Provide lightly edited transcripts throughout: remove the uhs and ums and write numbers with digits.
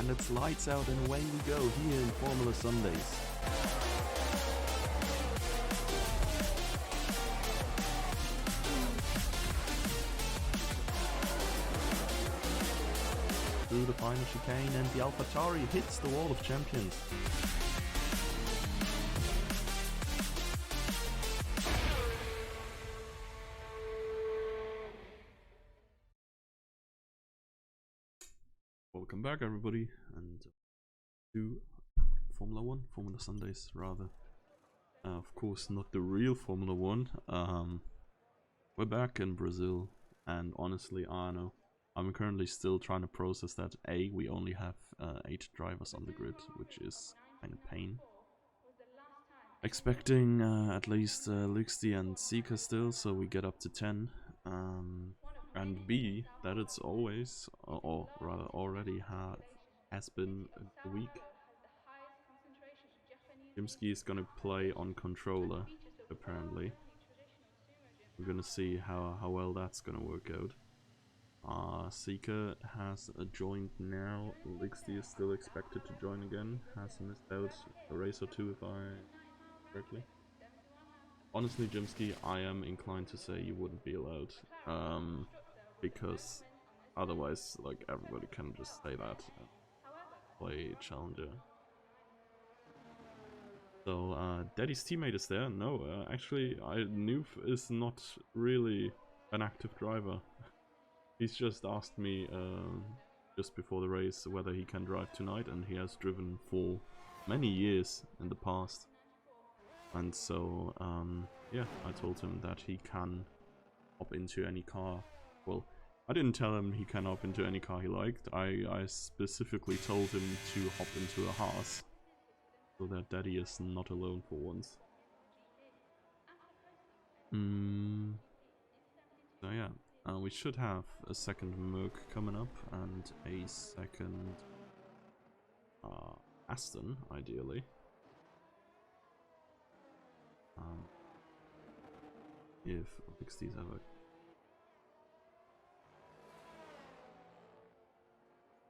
and it's lights out and away we go here in Formula Sundays. Through the final chicane, and the AlphaTauri hits the wall of champions. Welcome back, everybody, and to Formula Sundays, rather. Of course, not the real Formula 1. We're back in Brazil, and honestly, I don't know. I'm currently still trying to process that. We only have 8 drivers on the grid, which is kind of pain. Expecting at least Lixty and Sika still, so we get up to 10. And B, that it's always, or rather already has been a week. Jimsky is gonna play on controller, apparently. We're gonna see how well that's gonna work out. Sika has joined now. Lixty is still expected to join again. Has missed out a race or two, if I correctly. Honestly, Jimsky, I am inclined to say you wouldn't be allowed. Because otherwise, like, everybody can just say that and play Challenger. So, Daddy's teammate is there. No, actually, Noof is not really an active driver. He's just asked me just before the race whether he can drive tonight, and he has driven for many years in the past. And so, yeah, I told him that he can hop into any car. Well, I didn't tell him he can hop into any car he liked. I specifically told him to hop into a Haas, so that Daddy is not alone for once. So yeah, we should have a second Merc coming up and a second Aston, ideally. If Lixty's ever.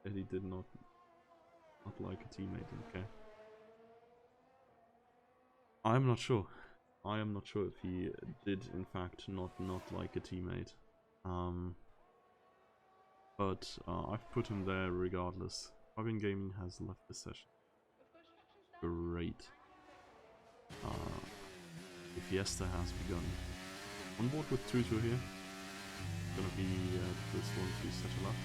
Eddie did not like a teammate, okay. I'm not sure. I am not sure if he did in fact not like a teammate. But I've put him there regardless. Fabian Gaming has left the session. Great. The Fiesta has begun. On board with Tutu here. Gonna be the first one to settle up.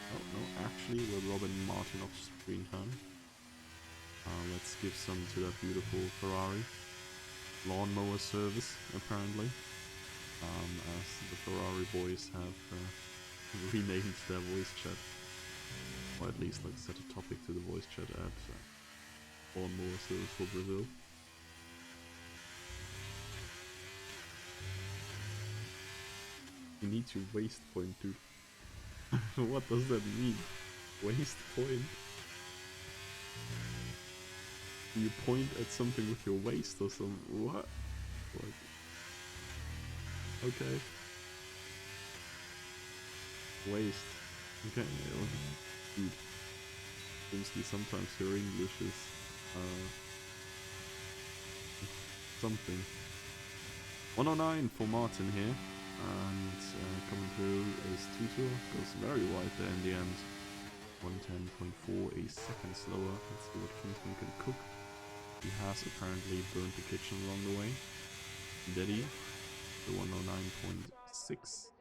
Oh no, actually we're robbing Martin off screen turn. Let's give some to that beautiful Ferrari. Lawnmower service, apparently. As the Ferrari boys have renamed their voice chat. Or at least like set a topic to the voice chat at Lawnmower service for Brazil. You need to waste point, dude. What does that mean? Waste point? Do you point at something with your waist or some... what? Like... okay. Waste. Okay, dude. Honestly, sometimes your English is... something. 109 for Martin here. And coming through is Tutu. Goes very wide there in the end. 110.4, a second slower. Let's see what Kingsman can cook. He has apparently burnt the kitchen along the way. Daddy, the 109.6.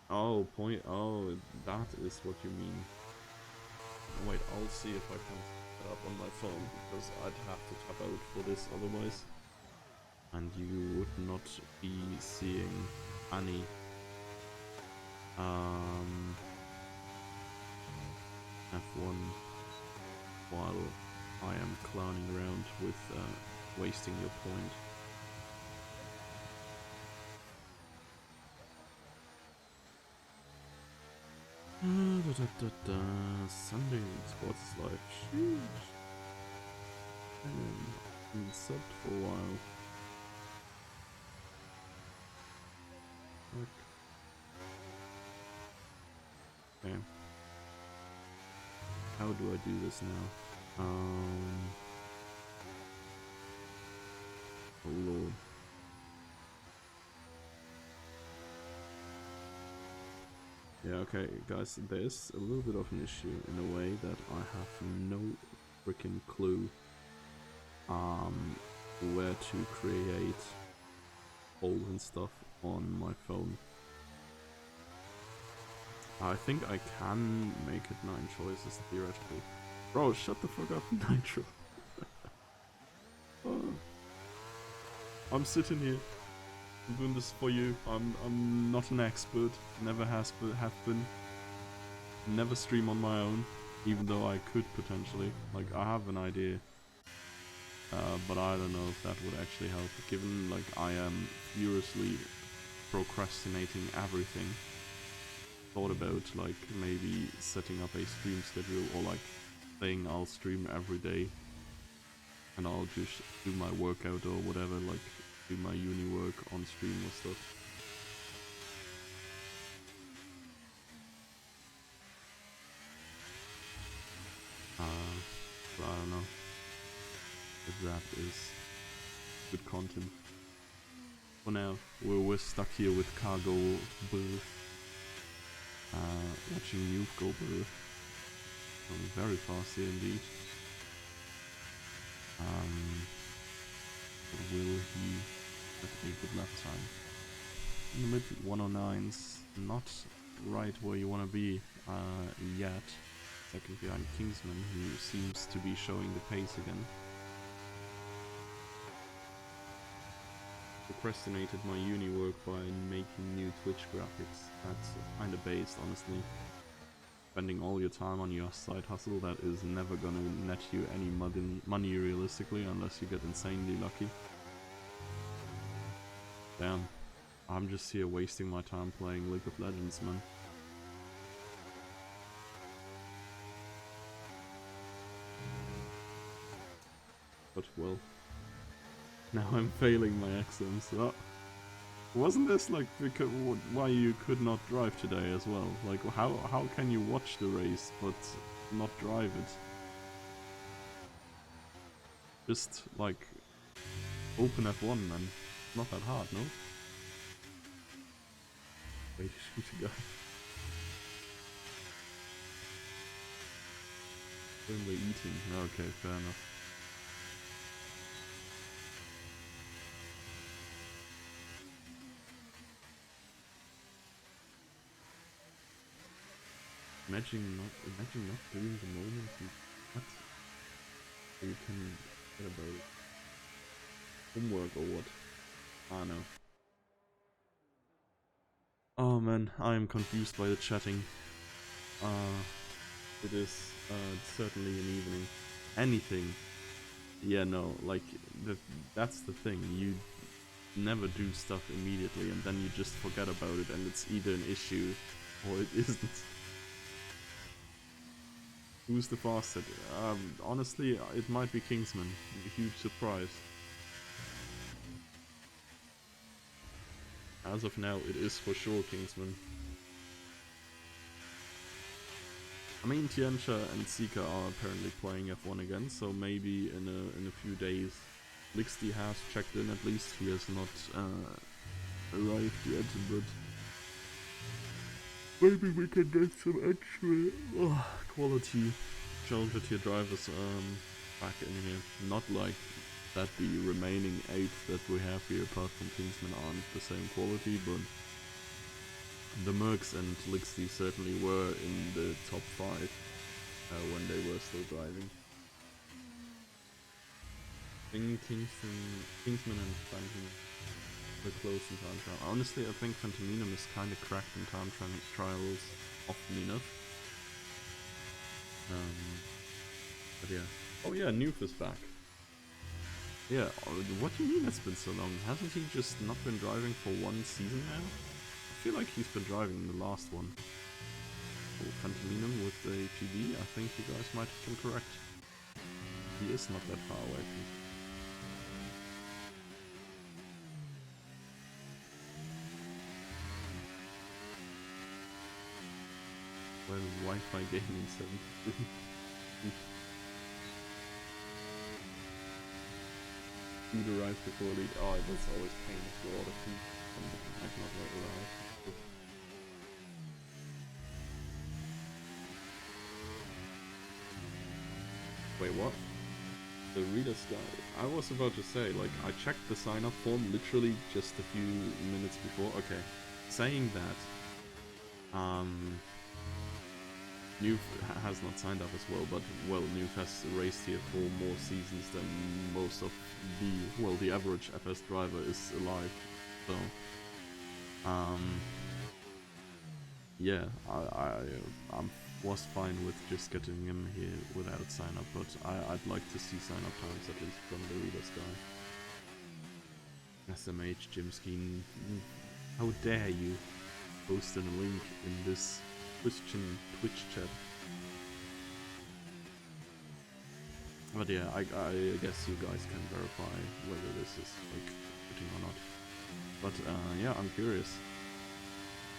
Oh, point. Oh, that is what you mean. Oh, wait, I'll see if I can set up on my phone, because I'd have to tap out for this otherwise. And you would not be seeing any F1 while I am clowning around with wasting your point. Sunday Sports is live. Sheesh. Been subbed for a while. Okay. How do I do this now? Oh lord. Yeah, okay, guys, there's a little bit of an issue in a way that I have no freaking clue where to create polls and stuff on my phone. I think I can make it 9 choices theoretically. Bro, shut the fuck up, Nitro. Oh. I'm sitting here. I'm doing this for you. I'm not an expert. Never have been. Never stream on my own, even though I could potentially. Like, I have an idea. But I don't know if that would actually help, given like I am furiously procrastinating everything. Thought about like maybe setting up a stream schedule, or like saying I'll stream every day and I'll just do my workout or whatever, like do my uni work on stream or stuff. But I don't know if that is good content. For now, we're stuck here with Cargo Bull, watching Youth go Bull. Going very fast here indeed. Will he have a good lap time? In the mid 109s, not right where you want to be yet. Second behind Kingsman, who seems to be showing the pace again. Procrastinated my uni work by making new Twitch graphics. That's kinda based, honestly. Spending all your time on your side hustle that is never gonna net you any money realistically, unless you get insanely lucky. Damn. I'm just here wasting my time playing League of Legends, man. But well, now I'm failing my exams. Oh. Wasn't this like because why you could not drive today as well? Like how can you watch the race but not drive it? Just like open F1, man. Not that hard, no? Wait, shoot a guy. When we're eating. Okay, fair enough. Imagine not doing the moment you can get about it. Homework or what? Ah no. Oh man, I am confused by the chatting. It is certainly an evening. Anything. Yeah, no, like that's the thing. You never do stuff immediately and then you just forget about it, and it's either an issue or it isn't. Who's the fastest? Honestly, it might be Kingsman. A huge surprise. As of now, it is for sure Kingsman. I mean, Tiancha and Sika are apparently playing F1 again, so maybe in a few days. Lixty has checked in at least. He has not arrived yet, but maybe we can get some actual quality challenger tier drivers back in here. Not like that the remaining 8 that we have here apart from Kingsman aren't the same quality, but the Mercs and Lixty certainly were in the top 5 when they were still driving. I think Kingsman and Phantom were close in time trial. Honestly, I think Phantominum is kind of cracked in time trials often enough. But yeah. Oh yeah, Noof is back. Yeah, what do you mean it's been so long? Hasn't he just not been driving for 1 season now? I feel like he's been driving the last one. Oh, Phantominum with the PB, I think you guys might have been correct. He is not that far away from. Well, Wi-Fi gaming 7. Food arrives before lead. Oh, that's always pain if you order food and it might not arrive. Wait, what? The reader's guide. I was about to say, like, I checked the sign-up form literally just a few minutes before. Okay, saying that, Newf has not signed up as well, but, well, Newf has raced here for more seasons than most of the average FS driver is alive, so, yeah, I was fine with just getting him here without sign-up, but I'd like to see sign-up times at least from the reader's guide. SMH Jimsky, how dare you post a link in this Christian Twitch chat. But yeah, I guess you guys can verify whether this is like fitting or not. But yeah, I'm curious.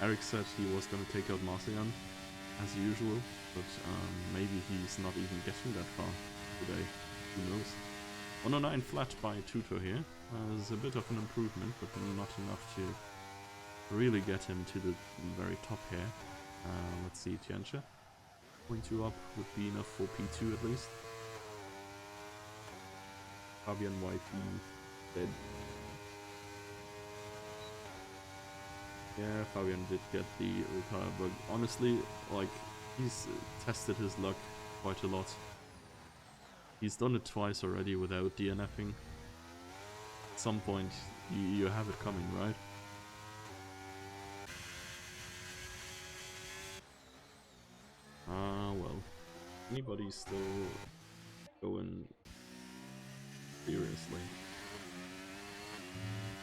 Eric said he was gonna take out Marcian as usual, but maybe he's not even getting that far today. Who knows? 109 flat by Tutor here. Is a bit of an improvement, but not enough to really get him to the very top here. Let's see, Tiancha. 0.2 up would be enough for P2 at least. Fabian YP dead. Yeah, Fabian did get the retire, but honestly, like, he's tested his luck quite a lot. He's done it twice already without DNFing. At some point, you have it coming, right? Well, anybody still going seriously?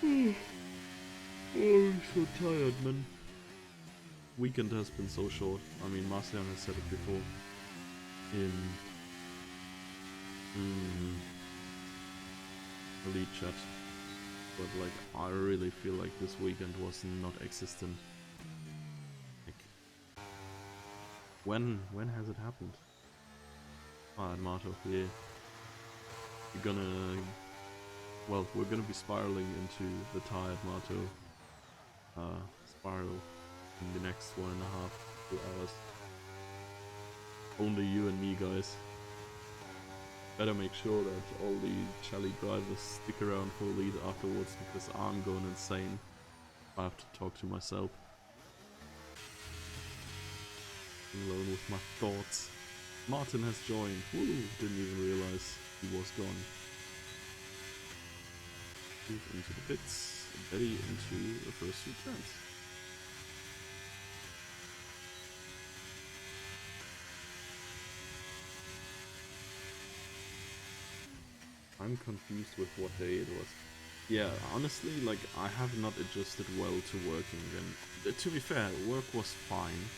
Oh, I'm so tired, man. Weekend has been so short. I mean, Marcian has said it before in Elite chat, but like, I really feel like this weekend was not existent. When has it happened? Ah, Marto, yeah. You're gonna... Well, we're gonna be spiraling into the tired Marto spiral in the next 1.5 to 2 hours. Only you and me, guys. Better make sure that all the Chally drivers stick around for lead afterwards, because I'm going insane. I have to talk to myself. Alone with my thoughts. Martin has joined. Woo! Didn't even realize he was gone. Move into the pits. Betty into the first few turns. I'm confused with what day it was. Yeah, honestly, like, I have not adjusted well to working, and to be fair, work was fine.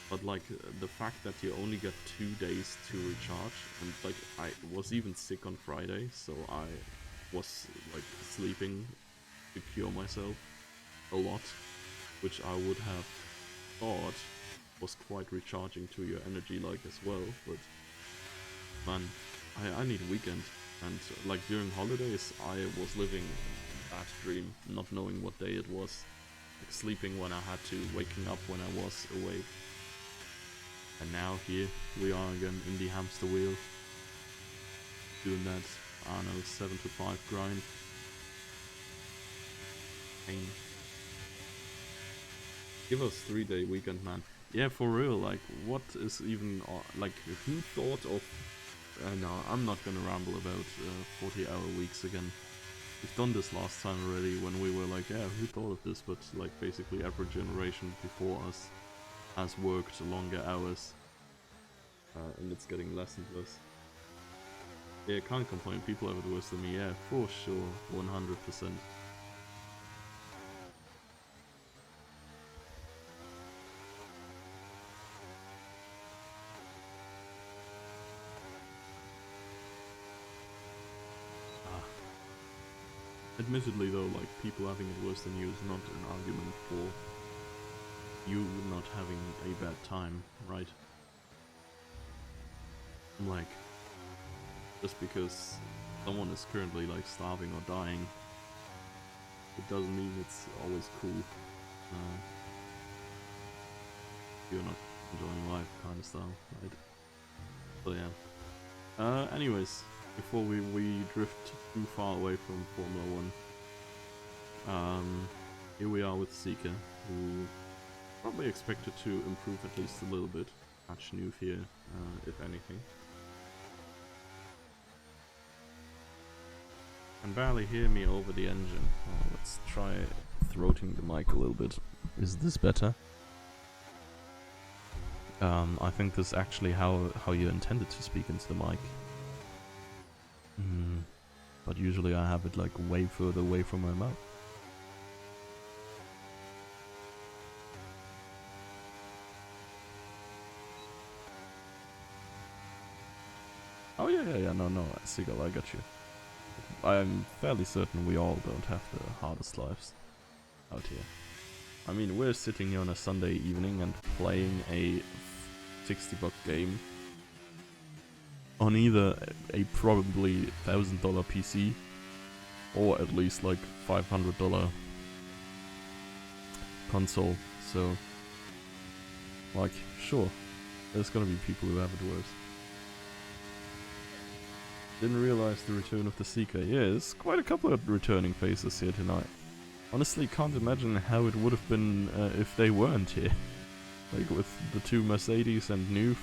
But like, the fact that you only get 2 days to recharge, and like, I was even sick on Friday, so I was like sleeping to cure myself a lot, which I would have thought was quite recharging to your energy like as well, but man, I need a weekend, and like during holidays I was living that dream, not knowing what day it was, like sleeping when I had to, waking up when I was awake. And now here we are again in the hamster wheel, doing that, I don't know, 7 to 5 grind. Pain. Give us 3-day weekend, man. Yeah, for real, like, what is even, like, who thought of, no, I'm not gonna ramble about 40-hour weeks again. We've done this last time already when we were like, yeah, who thought of this, but like, basically every generation before us has worked longer hours, and it's getting less and less. Yeah, can't complain, people have it worse than me, yeah, for sure, 100%. Admittedly though, like, people having it worse than you is not an argument for you not having a bad time, right? Like, just because someone is currently like starving or dying, it doesn't mean it's always cool. You're not enjoying life kind of style, right? So yeah. Anyways, before we drift too far away from Formula 1, here we are with Seeker, who probably expected to improve at least a little bit. Much new here, if anything. Can barely hear me over the engine. Let's try throating the mic a little bit. Is this better? I think this is actually how you intended to speak into the mic. But usually I have it like way further away from my mouth. Oh yeah, no, Seagull, I got you. I'm fairly certain we all don't have the hardest lives out here. I mean, we're sitting here on a Sunday evening and playing a $60 game on either a probably $1,000 PC or at least like $500 console. So, like, sure, there's gonna be people who have it worse. Didn't realize the return of the Seeker. Yeah, there's quite a couple of returning faces here tonight. Honestly, can't imagine how it would have been if they weren't here. Like with the two Mercedes and Noof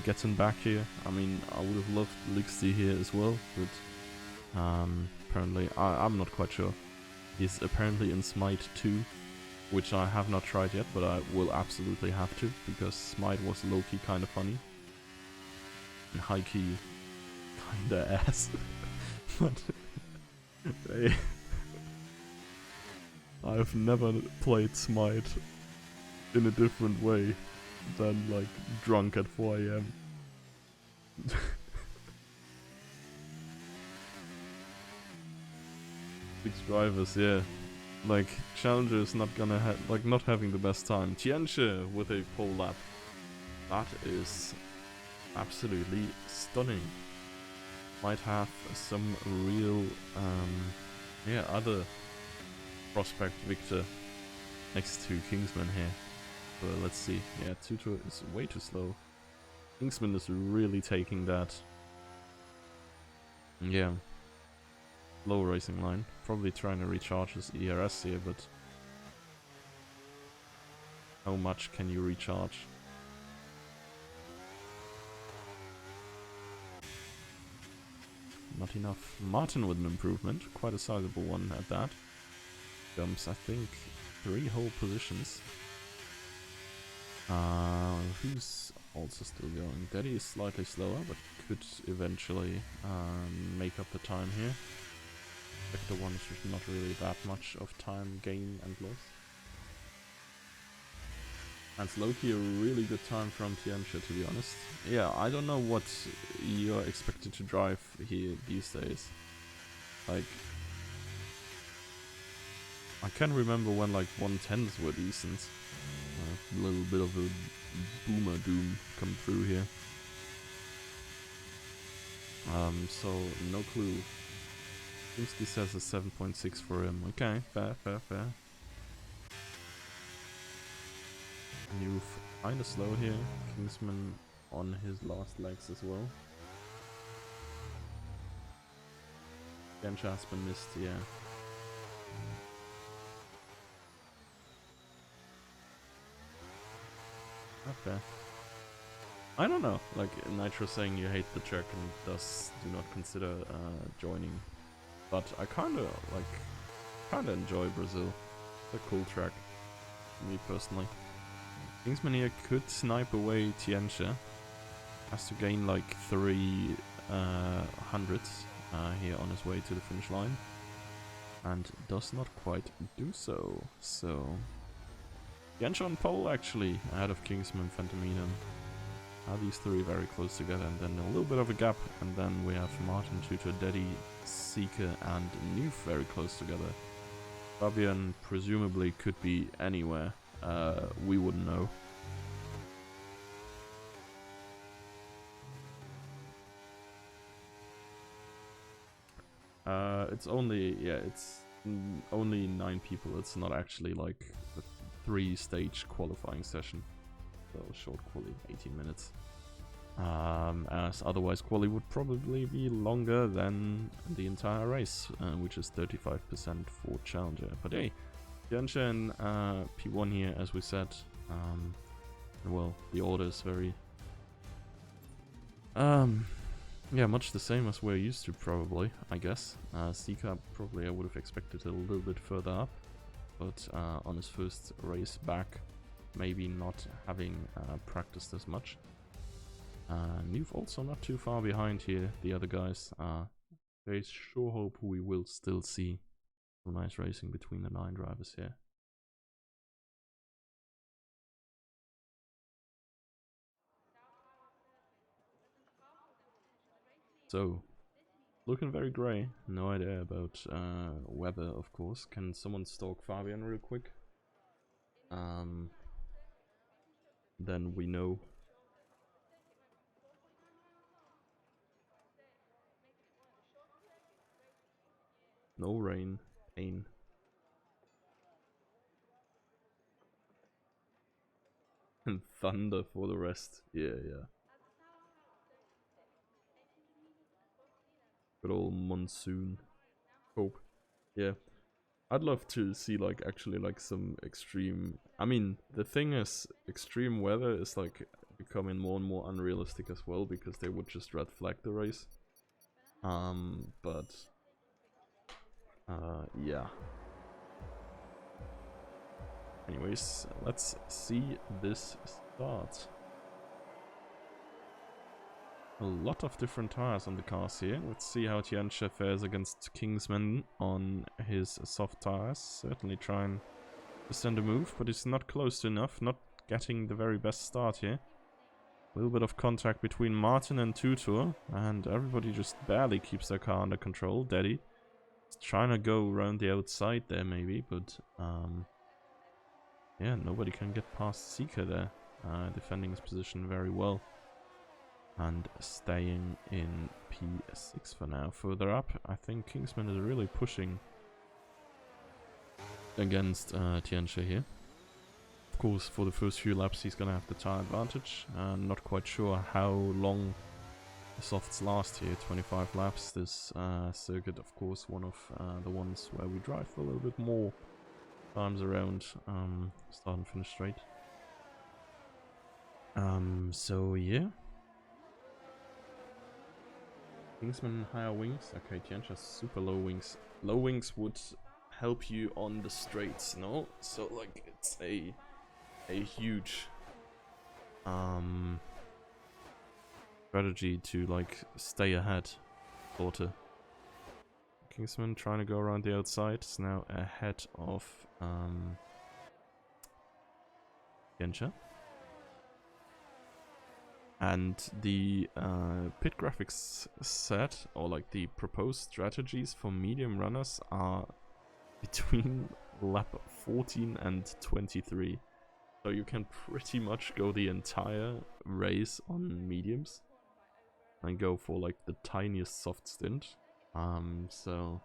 getting back here. I mean, I would have loved Lixie here as well, but apparently, I'm not quite sure. He's apparently in Smite 2, which I have not tried yet, but I will absolutely have to, because Smite was low-key kind of funny. And high-key kinda ass. But I've never played Smite in a different way than like drunk at 4 AM. 6 drivers, yeah. Like, Challenger is not gonna not having the best time. Tianche with a pole lap. That is absolutely stunning. Might have some real, other prospect victor next to Kingsman here. But let's see. Yeah, Tutor is way too slow. Kingsman is really taking that. Yeah. Low racing line. Probably trying to recharge his ERS here, but how much can you recharge? Not enough. Martin with an improvement, quite a sizable one at that. Jumps, I think, 3 whole positions. Who's also still going? Daddy is slightly slower, but could eventually make up the time here. Vector 1 is not really that much of time gain and loss. And it's low-key a really good time from Tianche, to be honest. Yeah, I don't know what you're expected to drive here these days. Like, I can remember when like 110s were decent. A little bit of a boomer doom come through here. So no clue. Kimsky says a 7.6 for him. Okay, fair. You've kinda slow here. Kingsman on his last legs as well. Gensha has been missed, yeah. Okay. I don't know. Like, Nitro saying you hate the track and thus do not consider joining. But I kinda enjoy Brazil. It's a cool track. Me personally. Kingsman here could snipe away Tianche. Has to gain like 3 hundredths here on his way to the finish line. And does not quite do so. So Tianche on pole actually, ahead of Kingsman, Phantomino. These 3 very close together, and then a little bit of a gap, and then we have Martin, Tutor, Daddy, Seeker and Noof very close together. Fabian presumably could be anywhere we wouldn't know. It's only, yeah, it's only 9 people. It's not actually like a 3-stage qualifying session. So short quali, 18 minutes. As otherwise quali would probably be longer than the entire race, which is 35% for Challenger. But hey, Tianche in P1 here, as we said. Well, the order is very... yeah, much the same as we're used to, probably, I guess. Sika probably I would have expected a little bit further up, but on his first race back, maybe not having practiced as much. Nuve also not too far behind here, the other guys. There is sure hope we will still see some nice racing between the 9 drivers here. So, looking very grey. No idea about weather, of course. Can someone stalk Fabian real quick? Then we know. No rain, pain. And thunder for the rest. Yeah, yeah. Good old monsoon. Hope. Yeah. I'd love to see like actually like some extreme... I mean, the thing is, extreme weather is like becoming more and more unrealistic as well, because they would just red flag the race. But yeah. Anyways, let's see this start. A lot of different tires on the cars here. Let's see how Tianche fares against Kingsman on his soft tires. Certainly trying to send a move, but it's not close enough. Not getting the very best start here. A little bit of contact between Martin and Tutor, and everybody just barely keeps their car under control. Daddy is trying to go around the outside there maybe, but yeah, nobody can get past Sika there. Defending his position very well. And staying in P6 for now. Further up, I think Kingsman is really pushing against Tianche here. Of course, for the first few laps he's gonna have the tire advantage. Not quite sure how long the softs last here. 25 laps. This circuit, of course, one of the ones where we drive a little bit more times around start and finish straight. So yeah. Kingsman higher wings. Okay, Tianche super low wings. Low wings would help you on the straights, no? So like it's a huge strategy to like stay ahead, sort of. Kingsman trying to go around the outside is now ahead of Tianche. And the pit graphics set, or like the proposed strategies for medium runners, are between lap 14 and 23. So you can pretty much go the entire race on mediums and go for like the tiniest soft stint. So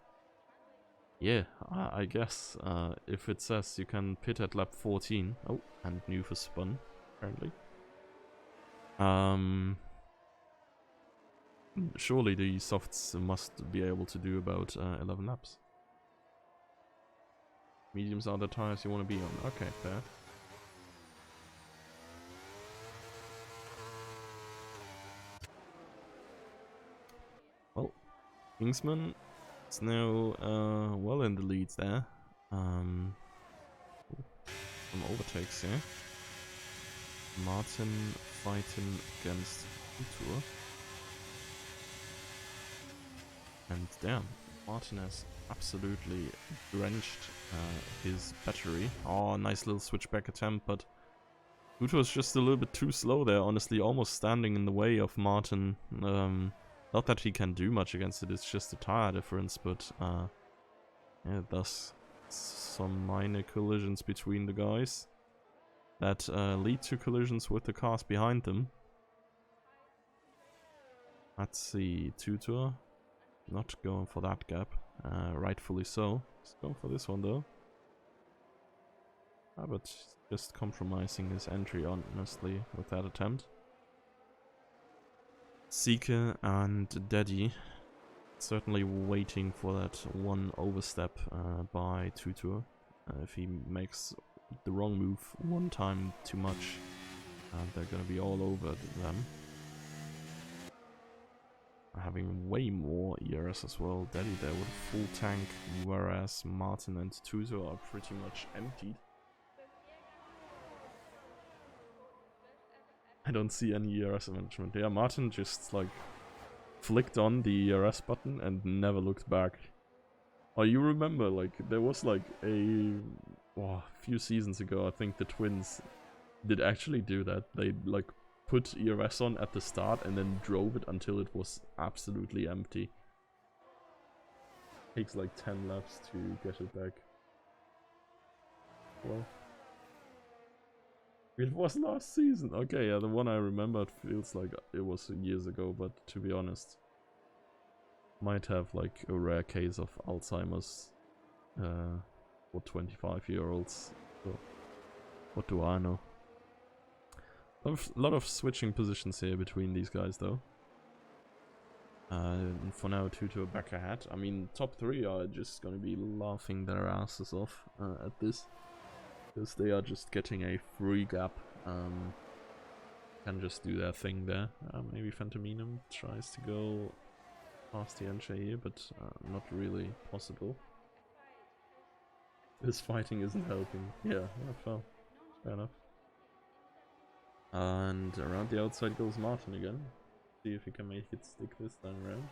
yeah, I guess if it says you can pit at lap 14, oh, and Nuve is spun apparently. Surely the softs must be able to do about 11 laps. Mediums are the tires you want to be on. Okay, fair. Well, Kingsman is now well in the lead there. Some overtakes here. Martin fighting against Tutor. And damn, Martin has absolutely drenched his battery. Oh, nice little switchback attempt, but Tutor is just a little bit too slow there, honestly, almost standing in the way of Martin. Not that he can do much against it, it's just a tire difference, but yeah, thus some minor collisions between the guys. that lead to collisions with the cars behind them. Let's see, Tutor, not going for that gap, rightfully so. He's going for this one though. But just compromising his entry, honestly, with that attempt. Seeker and Daddy certainly waiting for that one overstep by Tutor. If he makes the wrong move one time too much, they're gonna be all over them. Having way more ERS as well. Daddy there with a full tank, whereas Martin and Tutor are pretty much emptied. I don't see any ERS management. Yeah, Martin just like flicked on the ERS button and never looked back. Oh, you remember, like, there was like a few seasons ago, I think the Twins did actually do that. They like put ERS on at the start and then drove it until it was absolutely empty. Takes like 10 laps to get it back. Well, it was last season. Okay, yeah, the one I remember, it feels like it was years ago, but to be honest, might have like a rare case of Alzheimer's for 25-year-olds. So what do I know? A lot of switching positions here between these guys though. And for now, Tutor back ahead. I mean, top 3 are just gonna be laughing their asses off at this. Because they are just getting a free gap. Can just do their thing there. Maybe Phantominum tries to go past the Enche here, but not really possible. This fighting isn't helping. Yeah, fair enough. And around the outside goes Martin again. See if he can make it stick this time around.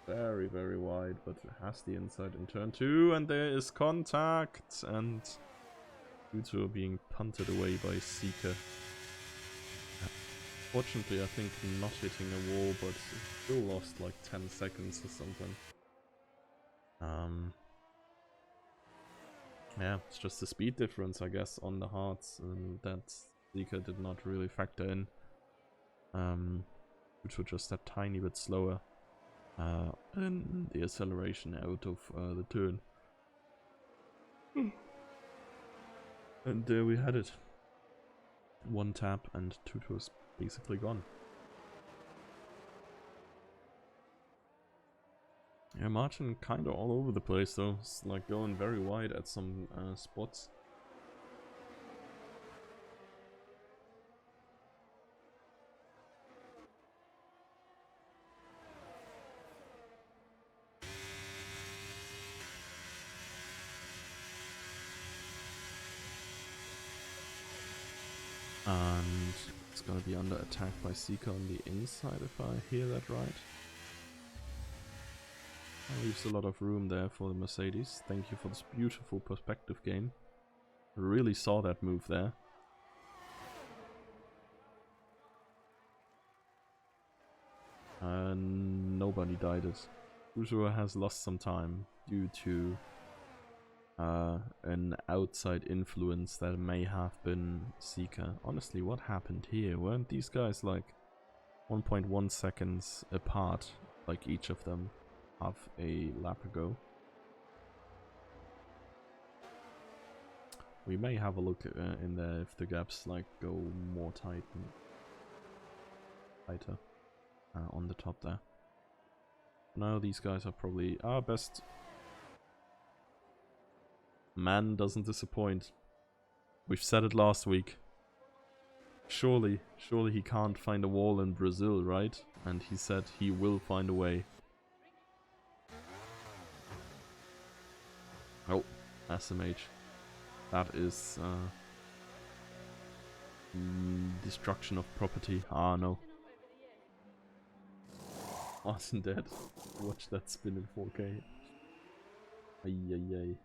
Very, very wide, but has the inside in turn 2, and there is contact, and Tutor being punted away by Seeker. Fortunately, I think not hitting a wall, but still lost like 10 seconds or something. Yeah, it's just the speed difference, I guess, on the hards, and that Seeker did not really factor in. Which was just that tiny bit slower in the acceleration out of the turn. And there we had it. One tap and Tutor's basically gone. Yeah, Martin kinda all over the place though. It's like going very wide at some spots. And it's gonna be under attack by Seeker on the inside if I hear that right. That leaves a lot of room there for the Mercedes. Thank you for this beautiful perspective game. Really saw that move there. And nobody died it. Tutor has lost some time due to an outside influence that may have been Seeker. Honestly, what happened here? Weren't these guys like 1.1 seconds apart, like each of them half a lap ago? We may have a look in there if the gaps like go more tighter on the top there. Now these guys are probably our best. Man doesn't disappoint. We've said it last week. Surely he can't find a wall in Brazil, right? And he said he will find a way. Oh, SMH. That is destruction of property. Ah, no. Austin dead. Watch that spin in 4K. Ay.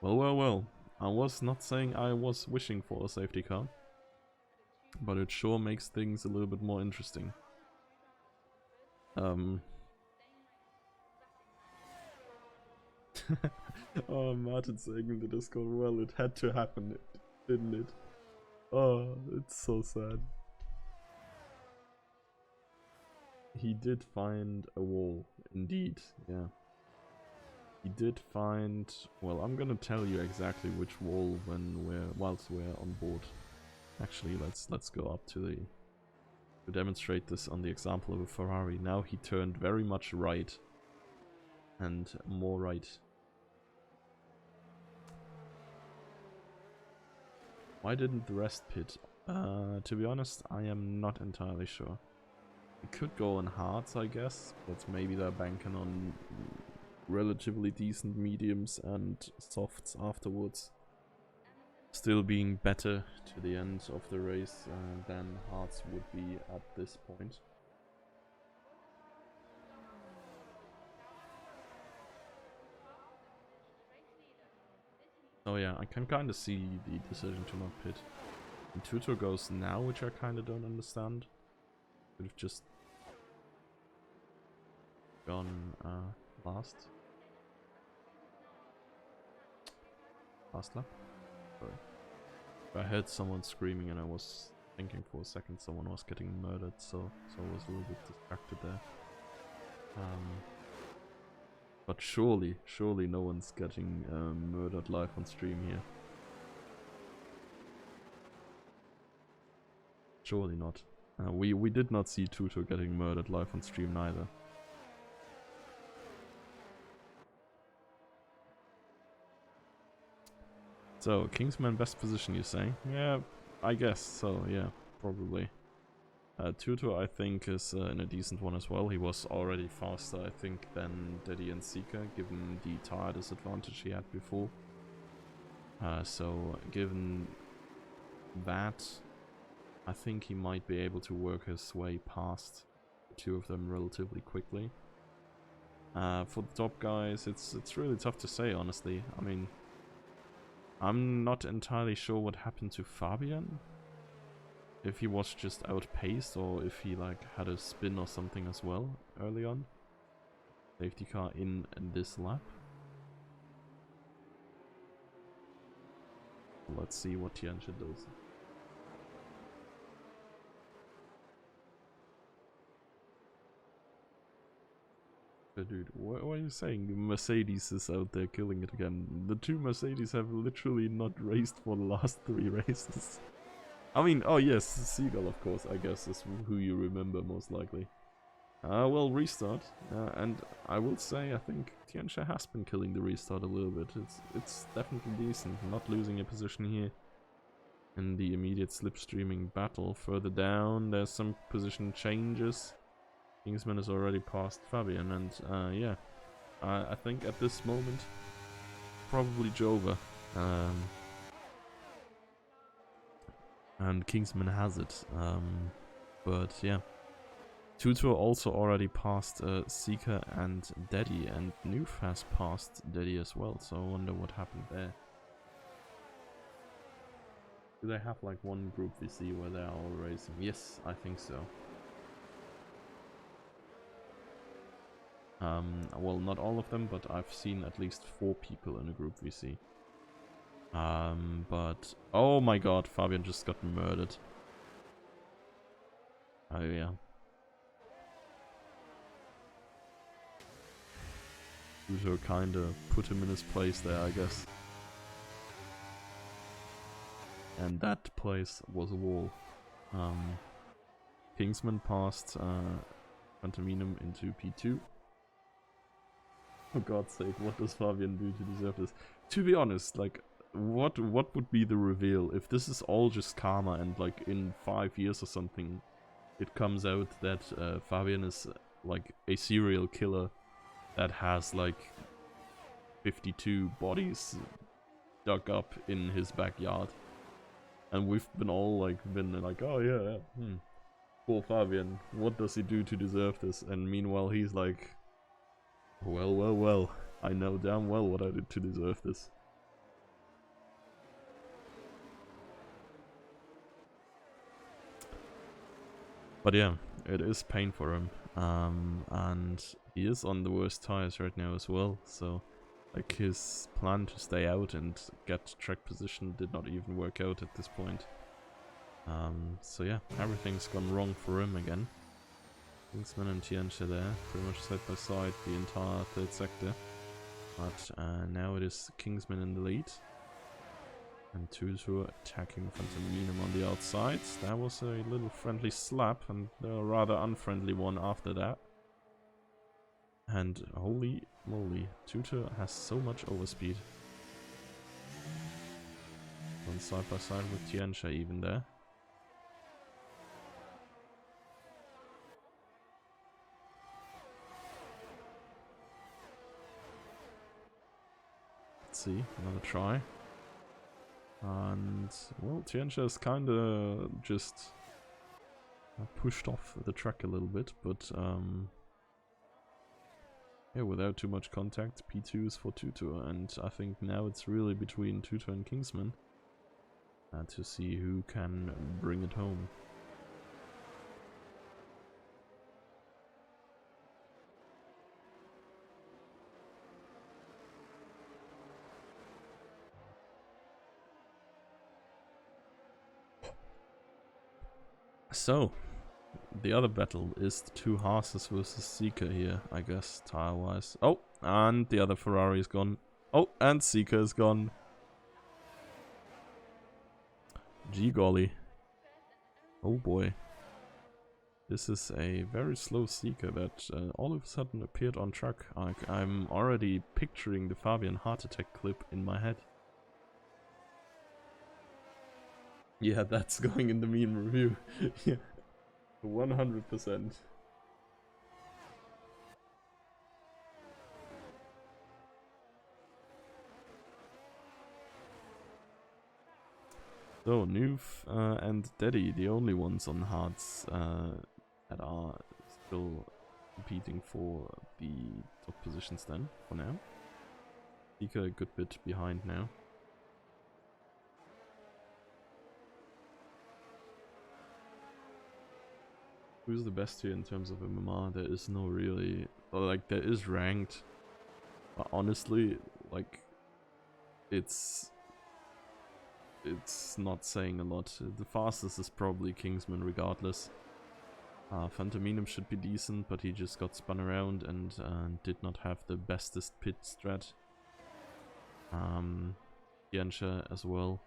Well. I was not saying I was wishing for a safety car, but it sure makes things a little bit more interesting. Oh, Martin saying in the Discord, well, it had to happen, didn't it? Oh, it's so sad. He did find a wall, indeed, yeah. He did find... Well, I'm gonna tell you exactly which wall whilst we're on board. Actually, let's go up to demonstrate this on the example of a Ferrari. Now he turned very much right. And more right. Why didn't the rest pit? To be honest, I am not entirely sure. We could go on hards, I guess, but maybe they're banking on relatively decent mediums and softs afterwards. Still being better to the end of the race than hards would be at this point. Oh yeah, I can kind of see the decision to not pit. And Tutor goes now, which I kind of don't understand. Could have just gone last lap. Sorry. I heard someone screaming and I was thinking for a second someone was getting murdered, so I was a little bit distracted there. But surely no one's getting murdered live on stream here. Surely not. We did not see Tutor getting murdered live on stream neither. So, Kingsman best position, you say? Yeah, I guess so, yeah, probably. Tutor, I think, is in a decent one as well. He was already faster, I think, than Daddy and Seeker, given the tire disadvantage he had before. So, given that, I think he might be able to work his way past the two of them relatively quickly. For the top guys, it's really tough to say, honestly. I mean, I'm not entirely sure what happened to Fabian. If he was just outpaced or if he like had a spin or something as well early on. Safety car in this lap. Let's see what Tianche does. Dude, what are you saying? Mercedes is out there killing it again. The two Mercedes have literally not raced for the last 3 races. I mean, oh yes, Seagull, of course, I guess, is who you remember most likely. Well, restart, and I will say, I think Tianche has been killing the restart a little bit. It's definitely decent, not losing a position here in the immediate slipstreaming battle. Further down, there's some position changes. Kingsman is already past Fabian, and yeah, I think at this moment, probably Jova. And Kingsman has it. But yeah. Tutor also already passed Seeker and Daddy, and Noof has passed Daddy as well, so I wonder what happened there. Do they have like one group VC where they're all racing? Yes, I think so. Well, not all of them, but I've seen at least 4 people in a group VC. But... Oh my god, Fabian just got murdered. Oh yeah. Tutor kinda put him in his place there, I guess. And that place was a wall. Kingsman passed Phantominum into P2. For God's sake, what does Fabian do to deserve this? To be honest, like, what would be the reveal if this is all just karma and like in 5 years or something it comes out that Fabian is like a serial killer that has like 52 bodies dug up in his backyard, and we've been all like oh yeah, poor Fabian, what does he do to deserve this? And meanwhile he's like, well, I know damn well what I did to deserve this. But yeah, it is pain for him, and he is on the worst tires right now as well, so Like his plan to stay out and get track position did not even work out at this point. So yeah, everything's gone wrong for him again. Kingsman and Tianche there, pretty much side by side the entire third sector. But now it is Kingsman in the lead. And Tutu attacking Phantominum on the outside. That was a little friendly slap and a rather unfriendly one after that. And holy moly, Tutu has so much overspeed. On side by side with Tianche even there. Let's see, another try. And, well, Tianche is kinda just pushed off the track a little bit, but yeah, without too much contact, P2 is for Tutu, and I think now it's really between Tutu and Kingsman to see who can bring it home. So, the other battle is the two Haas's versus Seeker here, I guess, tire-wise. Oh, and the other Ferrari is gone. Oh, and Seeker is gone. Gee golly. Oh boy. This is a very slow Seeker that all of a sudden appeared on track. I'm already picturing the Fabian heart attack clip in my head. Yeah, that's going in the meme review. Yeah, 100%. So, Noof and Daddy, the only ones on hards that are still competing for the top positions then, for now. Seeker a good bit behind now. Who's the best here in terms of MMR? There is no really... Like, there is ranked. But honestly, like... It's not saying a lot. The fastest is probably Kingsman regardless. Phantominum should be decent, but he just got spun around and did not have the bestest pit strat. Tianche as well.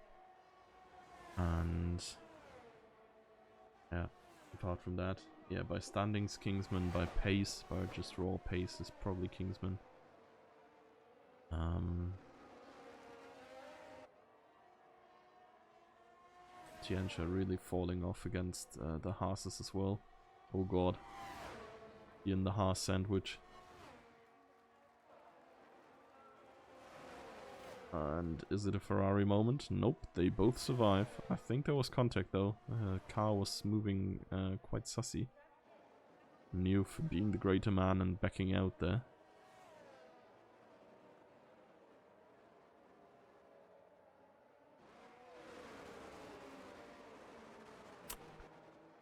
And... yeah, apart from that, yeah, by standings Kingsman, by pace, by just raw pace is probably Kingsman. Tianche really falling off against the Haas's as well. Oh god. He in the Haas sandwich. And is it a Ferrari moment? Nope, they both survive. I think there was contact though. Car was moving quite sussy. Noof being the greater man and backing out there.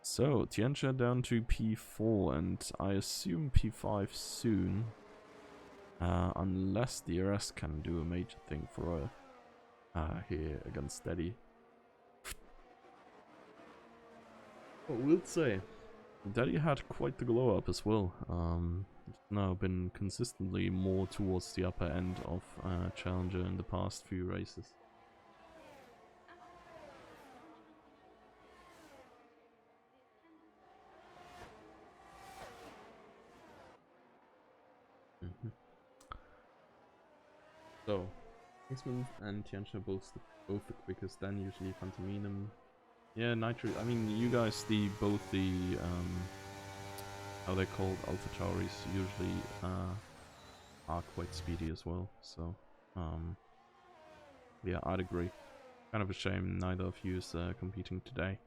So, Tianche down to P4 and I assume P5 soon. Unless the RS can do a major thing for here against Daddy. What we'll say. Daddy had quite the glow up as well. Now been consistently more towards the upper end of Challenger in the past few races. So, Kingsman and Tianche both the quickest, then usually Phantominum. Yeah, Nitro. I mean, you guys, both the how they're called, Alpha Tauris, usually are quite speedy as well. So, yeah, I'd agree. Kind of a shame neither of you is competing today.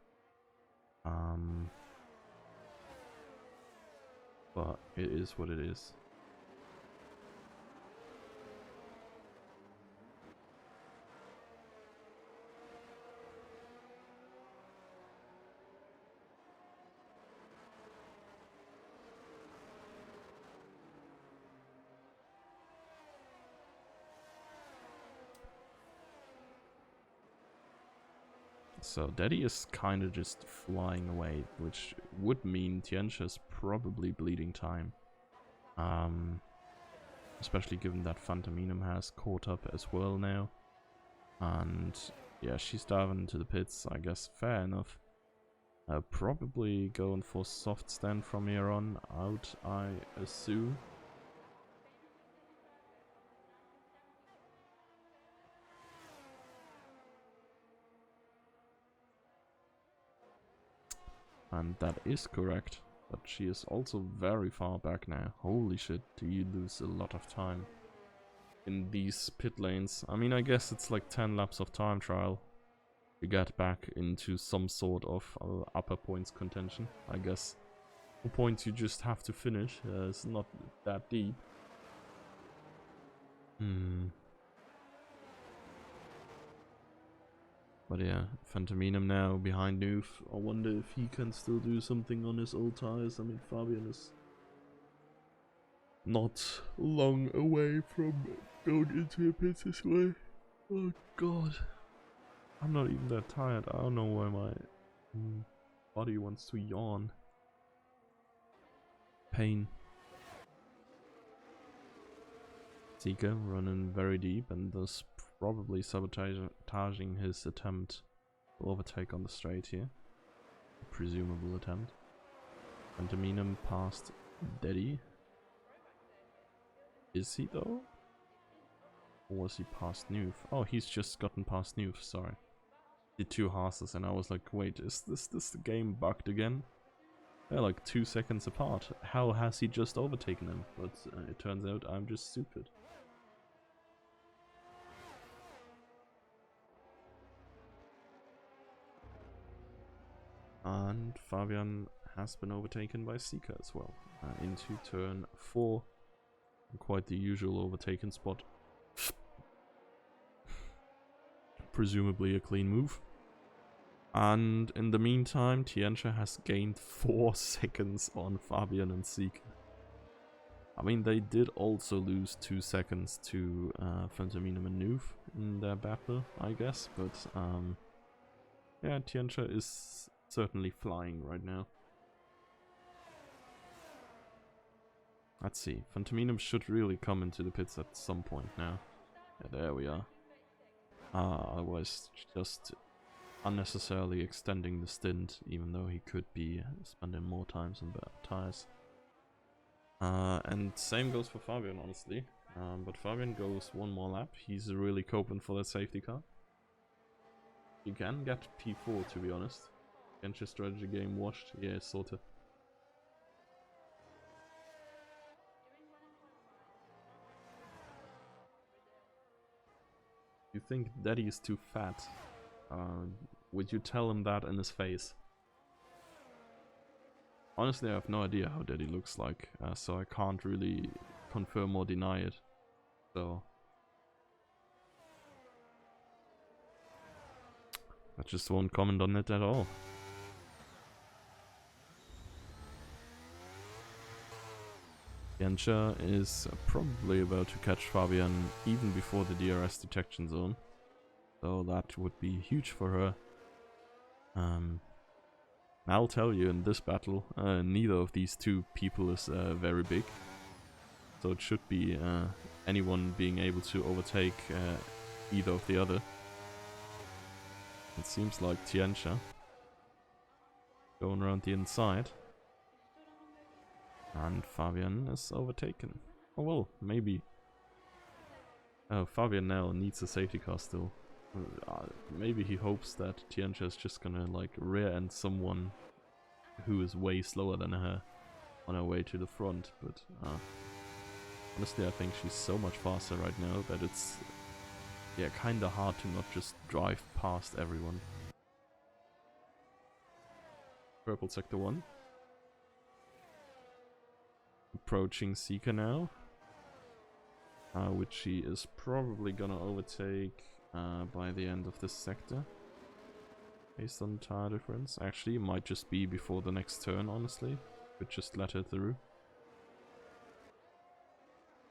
But it is what it is. So Daddy is kind of just flying away, which would mean Tianxia is probably bleeding time. Especially given that Phantominum has caught up as well now. And yeah, she's diving into the pits, I guess. Fair enough. Probably going for soft stand from here on out, I assume. And that is correct. But she is also very far back now. Holy shit, do you lose a lot of time in these pit lanes. I mean, I guess it's like 10 laps of time trial to get back into some sort of upper points contention, I guess. The points you just have to finish. It's not that deep. But yeah, Phantominum now behind Noof. I wonder if he can still do something on his old tires. I mean, Fabian is not long away from going into a pit this way. Oh god. I'm not even that tired. I don't know why my body wants to yawn. Pain. Seeker running very deep and thus probably sabotaging his attempt to overtake on the straight here. A presumable attempt. Phantominum past Daddy. Is he though? Or was he past Noof? Oh, he's just gotten past Noof, sorry. Did 2 horses and I was like, wait, is this the game bugged again? They're like 2 seconds apart. How has he just overtaken him? But it turns out I'm just stupid. And Fabian has been overtaken by Seeker as well. Into turn 4. Quite the usual overtaken spot. Presumably a clean move. And in the meantime, Tianxia has gained 4 seconds on Fabian and Seeker. I mean, they did also lose 2 seconds to Phantominum and Noof in their battle, I guess. But yeah, Tianxia is certainly flying right now. Let's see. Phantominum should really come into the pits at some point now. Yeah, there we are. I was just unnecessarily extending the stint, even though he could be spending more times on better tires. And same goes for Fabian, honestly. But Fabian goes 1 more lap. He's really coping for that safety car. You can get P4, to be honest. Get your strategy game watched? Yeah, sorta. You think Daddy is too fat? Would you tell him that in his face? Honestly, I have no idea how Daddy looks like, so I can't really confirm or deny it. So I just won't comment on it at all. Tianxia is probably about to catch Fabian even before the DRS detection zone. So that would be huge for her. I'll tell you, in this battle, neither of these 2 people is very big. So it should be anyone being able to overtake either of the other. It seems like Tianxia going around the inside. And Fabian is overtaken. Oh well, maybe. Oh, Fabian now needs a safety car still. Maybe he hopes that Tianxia is just gonna like rear end someone who is way slower than her on her way to the front, but honestly I think she's so much faster right now that it's kinda hard to not just drive past everyone. Purple sector 1. Approaching Seeker now. Which she is probably gonna overtake by the end of this sector. Based on tire difference. Actually, it might just be before the next turn, honestly. Could just let her through.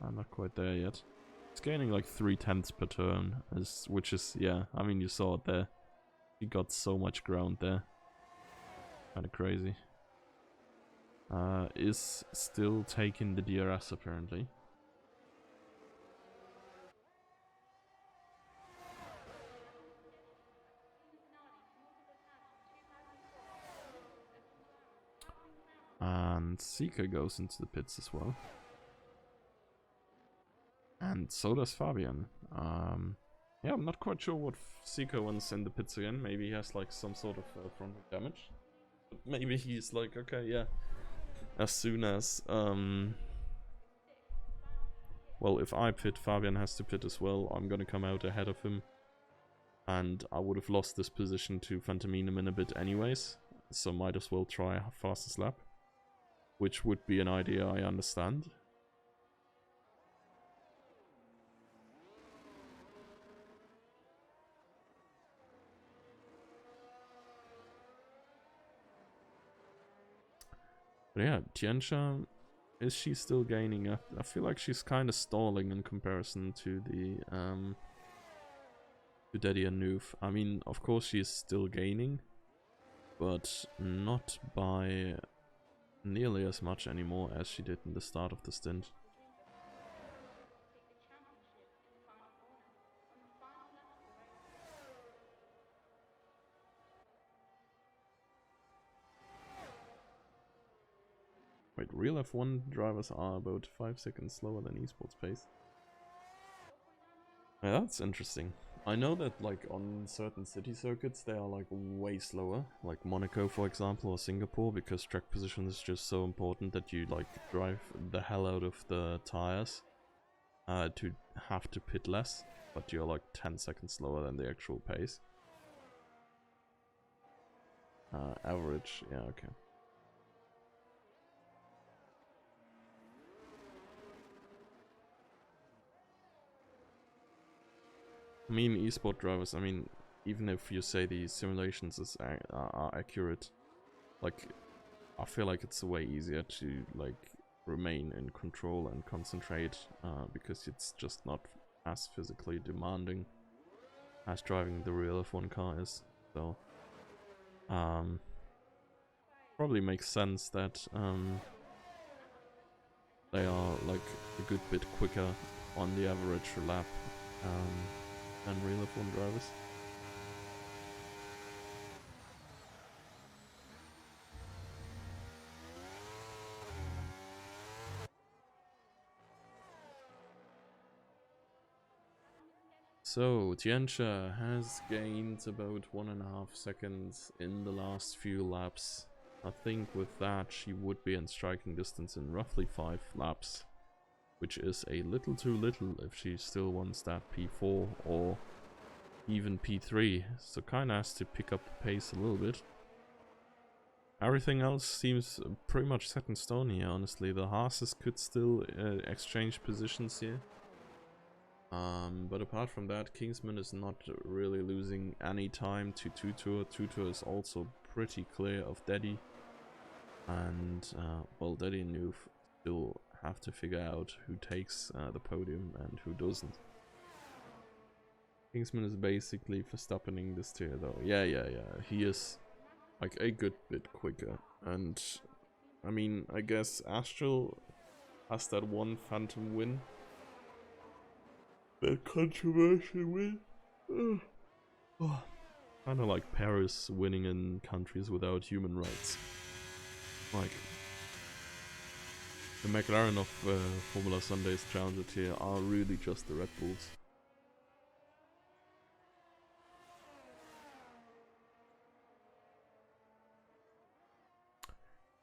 I'm not quite there yet. It's gaining like 0.3 per turn, which is, yeah, I mean, you saw it there. He got so much ground there. Kinda crazy. Is still taking the DRS apparently. And Sika goes into the pits as well. And so does Fabian. Yeah, I'm not quite sure what Sika wants in the pits again. Maybe he has like some sort of frontal damage. But maybe he's like, okay, yeah. As soon as, well, if I pit, Fabian has to pit as well. I'm gonna come out ahead of him. And I would have lost this position to Fantominum in a bit anyways. So might as well try fastest lap. Which would be an idea, I understand. But yeah, Tianxia, is she still gaining? I feel like she's kind of stalling in comparison to the to Daddy and Noof. I mean, of course she's still gaining, but not by nearly as much anymore as she did in the start of the stint. Wait, real F1 drivers are about 5 seconds slower than esports pace. Yeah, that's interesting. I know that like on certain city circuits they are like way slower, like Monaco for example or Singapore, because track position is just so important that you like drive the hell out of the tires to have to pit less, but you're like 10 seconds slower than the actual pace. Average, yeah, okay. I mean, esport drivers, I mean, even if you say the simulations are accurate, like, I feel like it's way easier to, like, remain in control and concentrate, because it's just not as physically demanding as driving the real F1 car is, so, probably makes sense that, they are, like, a good bit quicker on the average lap, than real F1 drivers. So, Tianxia has gained about 1.5 seconds in the last few laps. I think with that she would be in striking distance in roughly 5 laps, which is a little too little if she still wants that P4 or even P3, so kinda has to pick up the pace a little bit. Everything else seems pretty much set in stone here, honestly. The Haas's could still exchange positions here. But apart from that, Kingsman is not really losing any time to Tutor. Tutor is also pretty clear of Daddy. And, well, Daddy and Noof still have to figure out who takes the podium and who doesn't. Kingsman is basically Verstappening this tier though. Yeah. He is like a good bit quicker. And, I mean, I guess Astral has that one phantom win. That controversial win. Oh. Kind of like Paris winning in countries without human rights. Like, the McLaren of Formula Sunday's challenger tier are really just the Red Bulls.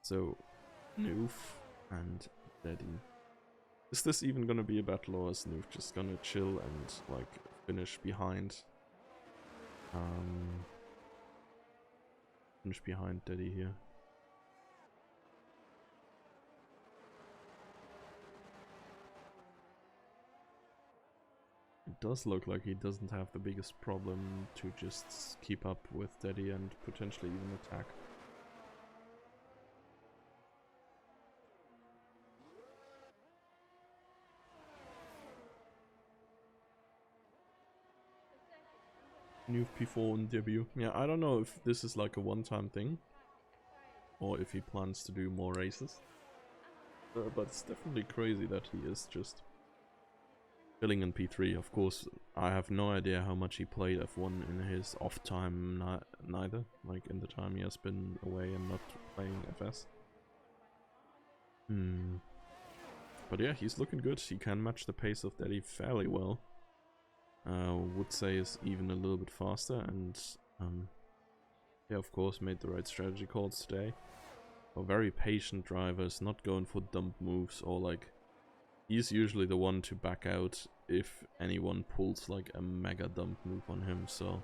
So, Noof and Daddy. Is this even gonna be a battle, or is Noof just gonna chill and like finish behind? Finish behind Daddy here. It does look like he doesn't have the biggest problem to just keep up with Daddy and potentially even attack. New P4 in debut. Yeah, I don't know if this is like a one-time thing, or if he plans to do more races. But it's definitely crazy that he is just chilling in P3. Of course, I have no idea how much he played F1 in his off time, neither. Like in the time he has been away and not playing FS. But yeah, he's looking good. He can match the pace of Daddy fairly well. Would say is even a little bit faster, and yeah, of course, made the right strategy calls today. A very patient drivers, not going for dump moves, or like, he's usually the one to back out if anyone pulls like a mega dump move on him. So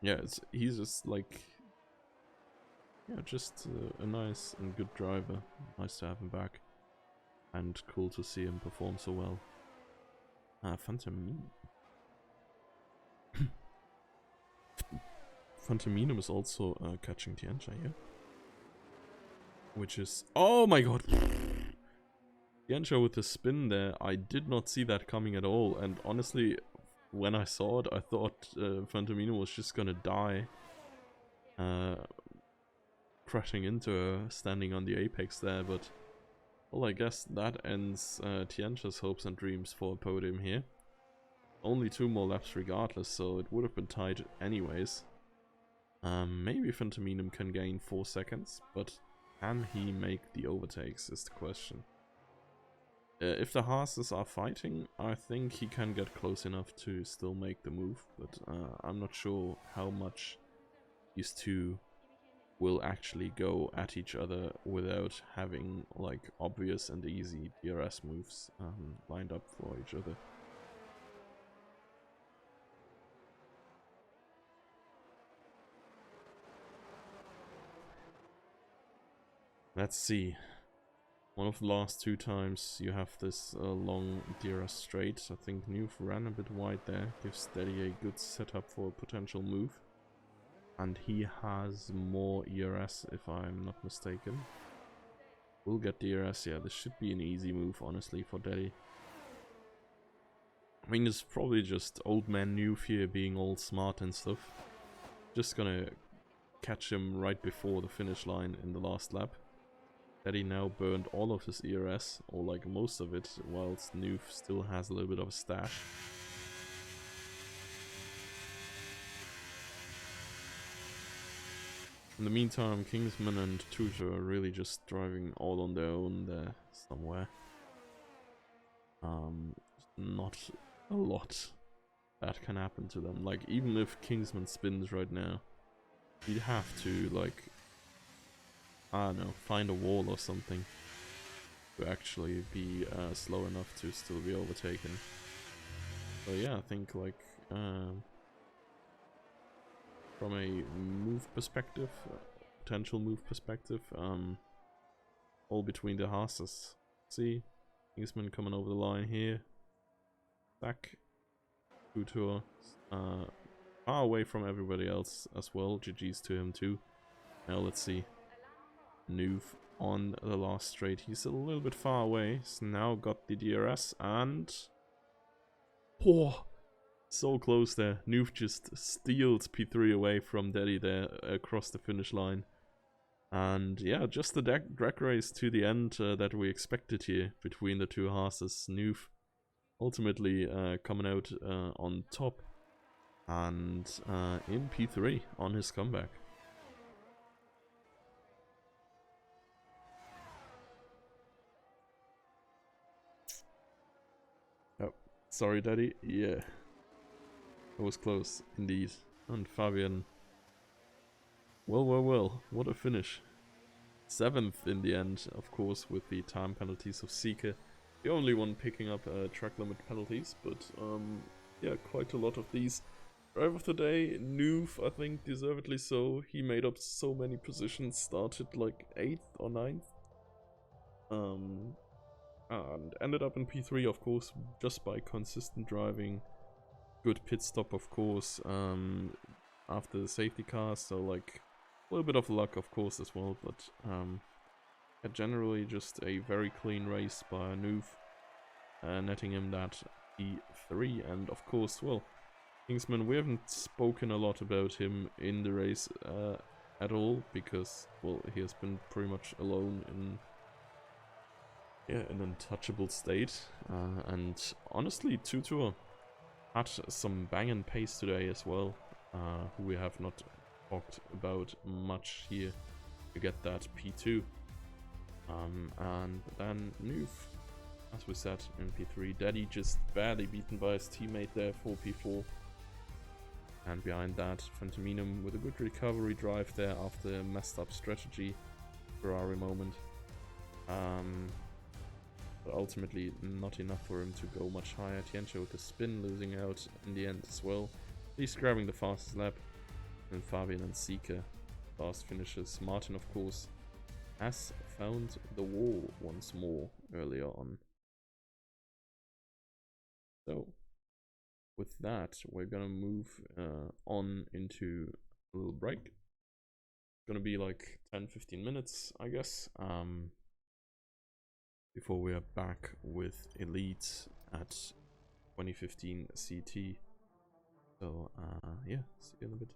yeah, he's just like, yeah, just a nice and good driver. Nice to have him back, and cool to see him perform so well. Phantominum is also catching Tiancha here. Which is... Oh my god! Tiancha with the spin there, I did not see that coming at all. And honestly, when I saw it, I thought Phantominum was just gonna die. Crashing into her, standing on the apex there, but... Well, I guess that ends Tiancha's hopes and dreams for a podium here. Only 2 more laps regardless, so it would have been tight anyways. Maybe Phantominum can gain 4 seconds, but can he make the overtakes is the question. If the Haas's are fighting, I think he can get close enough to still make the move, but I'm not sure how much these two will actually go at each other without having like obvious and easy DRS moves lined up for each other. Let's see. One of the last 2 times you have this long DRS straight. I think Nuve ran a bit wide there. Gives Daddy a good setup for a potential move. And he has more ERS if I'm not mistaken. We'll get DRS, yeah, this should be an easy move honestly for Daddy. I mean, it's probably just old man Nuve here being all smart and stuff. Just gonna catch him right before the finish line in the last lap. Daddy now burned all of his ERS, or like most of it, whilst Nuve still has a little bit of a stash. In the meantime, Kingsman and Tutor are really just driving all on their own there somewhere. Not a lot that can happen to them. Like, even if Kingsman spins right now, he'd have to, like, I don't know, find a wall or something to actually be slow enough to still be overtaken. So yeah, I think like from a move perspective, potential move perspective, all between the Haas's. See, Kingsman coming over the line here. Back, Tutor, far away from everybody else as well. GG's to him too. Now let's see. Nuve on the last straight. He's a little bit far away. He's now got the DRS and... Oh, so close there. Nuve just steals P3 away from Daddy there across the finish line. And yeah, just the drag race to the end that we expected here between the 2 Haas's. Nuve ultimately coming out on top and in P3 on his comeback. Oh, sorry Daddy, yeah. It was close, indeed. And Fabian... Well, what a finish. 7th in the end, of course, with the time penalties of Seeker. The only one picking up track limit penalties, but yeah, quite a lot of these. Driver of the day, Nuve, I think, deservedly so. He made up so many positions, started like 8th or 9th. And ended up in P3, of course, just by consistent driving. Good pit stop, of course, after the safety car, so like a little bit of luck, of course, as well, but generally just a very clean race by Nuve, netting him that P3, and of course, well, Kingsman, we haven't spoken a lot about him in the race at all, because, well, he has been pretty much alone in an untouchable state. And honestly, Tutor had some banging pace today as well, who we have not talked about much here to get that P2. And then Noof, as we said, in P3. Daddy just barely beaten by his teammate there for P4. And behind that, Phantominum with a good recovery drive there after a messed up strategy Ferrari moment. But ultimately not enough for him to go much higher. Tiancho with the spin, losing out in the end as well. He's grabbing the fastest lap. And Fabian and Seeker fast finishes. Martin, of course, has found the wall once more earlier on. So with that, we're gonna move on into a little break. It's gonna be like 10-15 minutes, I guess, before we are back with Elite at 2015 CT. So yeah, see you in a bit.